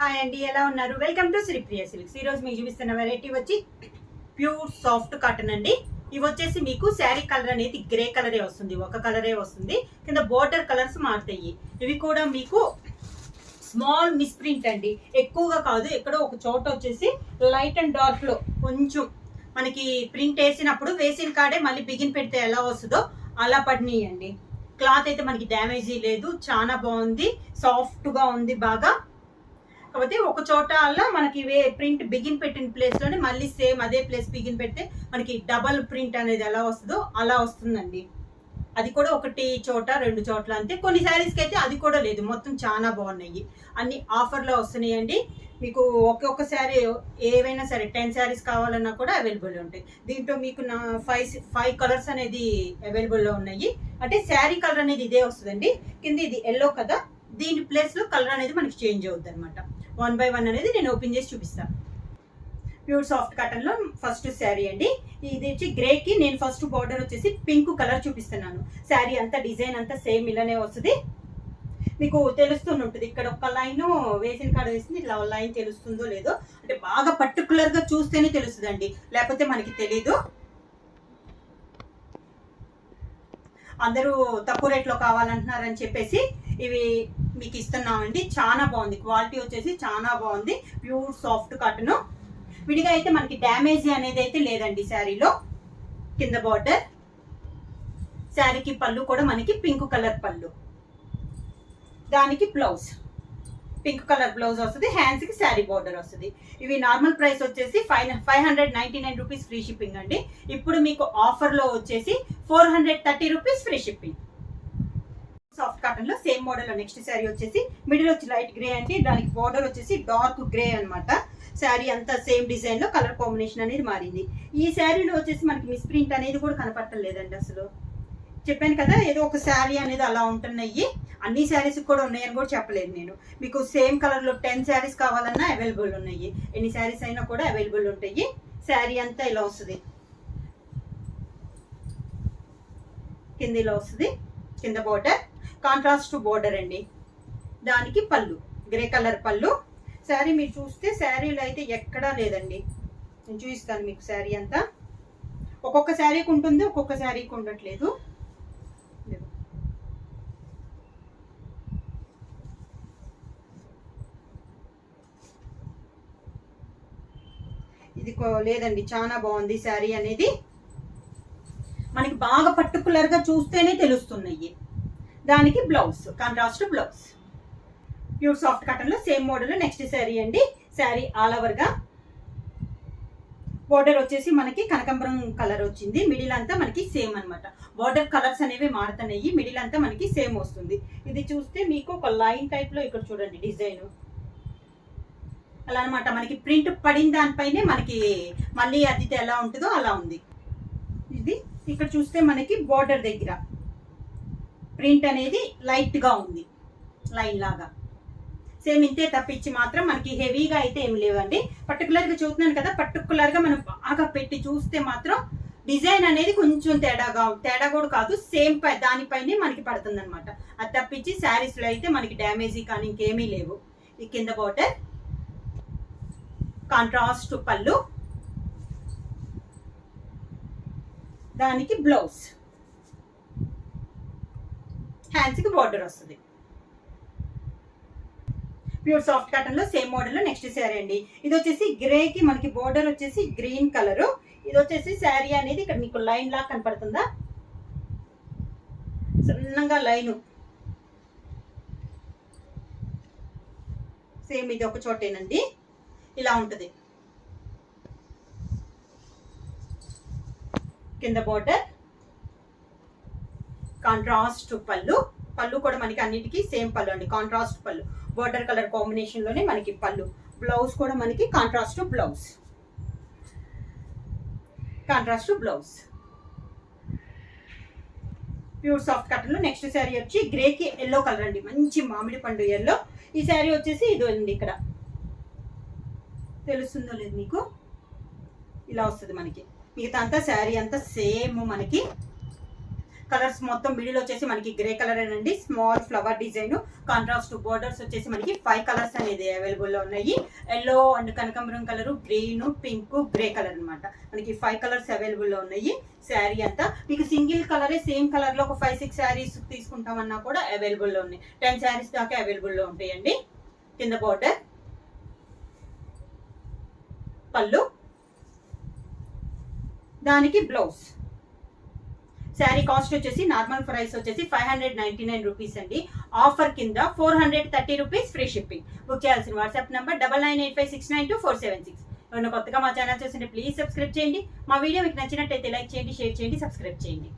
Hi అండి, ఎలా ఉన్నారు? Welcome to Sripriya silks. ఈ రోజు మీకు చూపిస్తున్న వెరైటీ వచ్చి ప్యూర్ సాఫ్ట్ కాటన్ అండి. ఇవి వచ్చేసి మీకు శారీ కలర్ అనేది గ్రే కలరే వస్తుంది, ఒక కలరే వస్తుంది. కింద బోర్డర్ కలర్స్ మారుతాయి. ఇవి కూడా మీకు స్మాల్ మిస్ ప్రింట్ అండి, ఎక్కువగా కాదు. ఎక్కడో ఒక చోట వచ్చేసి లైట్ అండ్ డార్క్ లో కొంచెం మనకి ప్రింట్ వేసినప్పుడు వేసిన కాడే మళ్ళీ బిగిన్ పెడితే ఎలా వస్తుందో అలా పడినాయండి. క్లాత్ అయితే మనకి డ్యామేజీ లేదు, చాలా బాగుంది, సాఫ్ట్ గా ఉంది బాగా. కాకపోతే ఒక చోట అలా మనకి ప్రింట్ బిగిన్ పెట్టిన ప్లేస్ లోనే మళ్ళీ సేమ్ అదే ప్లేస్ బిగిన్ పెడితే మనకి డబల్ ప్రింట్ అనేది ఎలా వస్తుందో అలా వస్తుందండి. అది కూడా ఒకటి చోట రెండు చోట్ల అంతే. కొన్ని శారీస్ కి అయితే అది కూడా లేదు, మొత్తం చాలా బాగున్నాయి. అన్ని ఆఫర్లో వస్తున్నాయండి. మీకు ఒక్కొక్క శారీ ఏవైనా సరే 10 శారీస్ కావాలన్నా కూడా అవైలబుల్ ఉంటాయి. దీంట్లో మీకు నా 5 కలర్స్ అనేది అవైలబుల్లో ఉన్నాయి. అంటే శారీ కలర్ అనేది ఇదే వస్తుందండి. కింద ఇది ఎల్లో కదా, దీని ప్లేస్ లో కలర్ అనేది మనకి చేంజ్ అవుతుంది అనమాట. 1 by 1 అనేది నేను ఓపెన్ చేసి చూపిస్తాను. ప్యూర్ సాఫ్ట్ కాటన్ లో ఫస్ట్ శారీ అండి. ఇది వచ్చి గ్రే కి నేను ఫస్ట్ బార్డర్ వచ్చేసి పింక్ కలర్ చూపిస్తున్నాను. శారీ అంతా డిజైన్ అంతా సేమ్ ఇలానే వస్తుంది. మీకు తెలుస్తుంటుంది, ఇక్కడ ఒక లైన్ వేసిన కాడ వేసింది, ఇట్లా లైన్ తెలుస్తుందో లేదో, అంటే బాగా పర్టికులర్ గా చూస్తేనే తెలుస్తుందండి, లేకపోతే మనకి తెలీదు. అందరూ తక్కువ రేట్లో కావాలంటున్నారని చెప్పేసి ఇవి మీకు ఇస్తున్నామండి. చాలా బాగుంది, క్వాలిటీ వచ్చేసి చాలా బాగుంది. Pure soft cotton. విడిగా అయితే మనకి డ్యామేజీ అనేది అయితే లేదండి శారీలో. కింద బార్డర్, శారీకి పళ్ళు కూడా మనకి పింక్ కలర్ పళ్ళు, దానికి బ్లౌజ్ పింక్ కలర్ బ్లౌజ్ వస్తుంది. హ్యాండ్స్ కి శారీ బార్డర్ వస్తుంది. ఇవి నార్మల్ ప్రైస్ వచ్చేసి 599 రూపీస్ ఫ్రీ షిప్పింగ్ అండి. ఇప్పుడు మీకు ఆఫర్ లో వచ్చేసి 430 rupees free shipping. Soft cotton లో సేమ్ మోడల్ లో నెక్స్ట్ శారీ వచ్చేసి మిడిల్ వచ్చి లైట్ గ్రే అండి, దానికి బార్డర్ వచ్చేసి డార్క్ గ్రే అనమాట. శారీ అంతా సేమ్ డిజైన్ లో కలర్ కాంబినేషన్ అనేది మారింది. ఈ శారీలో వచ్చేసి మనకి మిస్ ప్రింట్ అనేది కూడా కనపడలేదండి. అసలు చెప్పాను కదా, ఏదో ఒక శారీ అనేది అలా ఉంటున్నాయి. అన్ని శారీస్ కూడా ఉన్నాయని కూడా చెప్పలేదు నేను. మీకు సేమ్ కలర్ లో 10 శారీస్ కావాలన్నా అవైలబుల్ ఉన్నాయి, ఎన్ని శారీస్ అయినా కూడా అవైలబుల్ ఉంటాయి. శారీ అంతా ఇలా వస్తుంది, కింద ఇలా వస్తుంది. కింద బోర్డర్ కాంట్రాస్ట్ బోర్డర్ అండి, దానికి పళ్ళు గ్రే కలర్ పళ్ళు. శారీ మీరు చూస్తే శారీలో అయితే ఎక్కడా లేదండి. నేను చూపిస్తాను మీకు. శారీ అంతా ఒక్కొక్క శారీకి ఉంటుంది, ఒక్కొక్క శారీకి ఉండట్లేదు. ఇది లేదండి, చాలా బాగుంది శారీ అనేది. మనకి బాగా పర్టికులర్ గా చూస్తేనే తెలుస్తున్నాయి. దానికి blouse contrast blouse. Pure soft cotton లో సేమ్ మోడల్ నెక్స్ట్ శారీ అండి. శారీ ఆల్ ఓవర్ గా బోర్డర్ వచ్చేసి మనకి కనకాంబరం కలర్ వచ్చింది. మిడిల్ అంతా మనకి సేమ్ అనమాట. బోర్డర్ కలర్స్ అనేవి మారుతున్నాయి, మిడిల్ అంతా మనకి సేమ్ వస్తుంది. ఇది చూస్తే మీకు ఒక లైన్ టైప్ లో ఇక్కడ చూడండి డిజైన్ అలా అనమాట. మనకి ప్రింట్ పడిన దానిపైనే మనకి మళ్ళీ అది ఎలా ఉంటుందో అలా ఉంది. ఇది ఇక్కడ చూస్తే మనకి బోర్డర్ దగ్గర ప్రింట్ అనేది లైట్ గా ఉంది, లైన్ లాగా. సేమ్ ఇంతే తప్పించి మాత్రం మనకి హెవీగా అయితే ఏమి లేవండి. పర్టికులర్ గా చూస్తున్నాను కదా, పర్టికులర్ గా మనం బాగా పెట్టి చూస్తే మాత్రం డిజైన్ అనేది కొంచెం తేడా కూడా కాదు, సేమ్ దానిపైనే మనకి పడుతుంది అనమాట. అది తప్పించి శారీస్ లో అయితే మనకి డ్యామేజీ కానీ ఇంకేమీ లేవు. ఈ కింద బోర్డర్ కాంట్రాస్ట్ పళ్ళు, దానికి బ్లౌజ్, హ్యాండ్స్ కి బార్డర్ వస్తుంది. ప్యూర్ సాఫ్ట్ కాటన్ లో సేమ్ మోడల్ లో నెక్స్ట్ శారీ అండి. ఇది వచ్చేసి గ్రే కి మనకి బోర్డర్ వచ్చేసి గ్రీన్ కలర్. ఇది వచ్చేసి శారీ అనేది ఇక్కడ మీకు లైన్ లా కనపడుతుందా, సన్నగా లైన్. సేమ్ ఇది ఒక చోటేనండి, ఇలా ఉంటుంది. కింద బోర్డర్ కాంట్రాస్ట్ పళ్ళు, పళ్ళు కూడా మనకి అన్నిటికీ సేమ్ పళ్ళు అండి, కాంట్రాస్ట్ పళ్ళు. బోర్డర్ కలర్ కాంబినేషన్ లోనే మనకి పళ్ళు. బ్లౌజ్ కూడా మనకి contrast blouse, contrast blouse. Pure soft cotton లో నెక్స్ట్ శారీ వచ్చి గ్రే కి ఎల్లో కలర్ అండి, మంచి మామిడి పండు ఎల్లో. ఈ శారీ వచ్చేసి ఇది ఉంది, ఇక్కడ తెలుస్తుందో లేదు మీకు, ఇలా వస్తుంది మనకి. మిగతా అంతా శారీ అంతా సేమ్ మనకి కలర్స్ మొత్తం మిడిల్ వచ్చేసి మనకి గ్రే కలర్ అండి, small flower design, contrast borders వచ్చేసి మనకి 5 కలర్స్ అనేది అవైలబుల్ లో ఉన్నాయి. ఎల్లో అండ్ కనకాంబరం colour, green, pink, grey colour అన్నమాట. మనకి 5 కలర్స్ అవైలబుల్ లో ఉన్నాయి. శారీ అంతా మీకు సింగిల్ కలరే సేమ్ కలర్ లో ఒక 5-6 శారీస్ తీసుకుంటామన్నా కూడా అవైలబుల్ లో ఉన్నాయి. 10 శారీస్ దాకా అవైలబుల్ లో ఉంటాయండి. కింద బోర్డర్, పళ్ళు, దానికి బ్లౌజ్. శారీ కాస్ట్ వచ్చేసి నార్మల్ ప్రైస్ వచ్చేసి 599 రూపీస్ అండి. ఆఫర్ కింద 430 రూపీస్ ఫ్రీ షిప్పింగ్. బుక్ చేయాల్సిన వాట్సాప్ నంబర్ 9985692476. ఎవరైనా కొత్తగా మా ఛానల్ చూస్తుంటే ప్లీజ్ సబ్స్క్రైబ్ చేయండి. మా వీడియో మీకు నచ్చినట్టయితే లైక్ చేయండి, షేర్ చేయండి, సబ్స్క్రైబ్ చేయండి.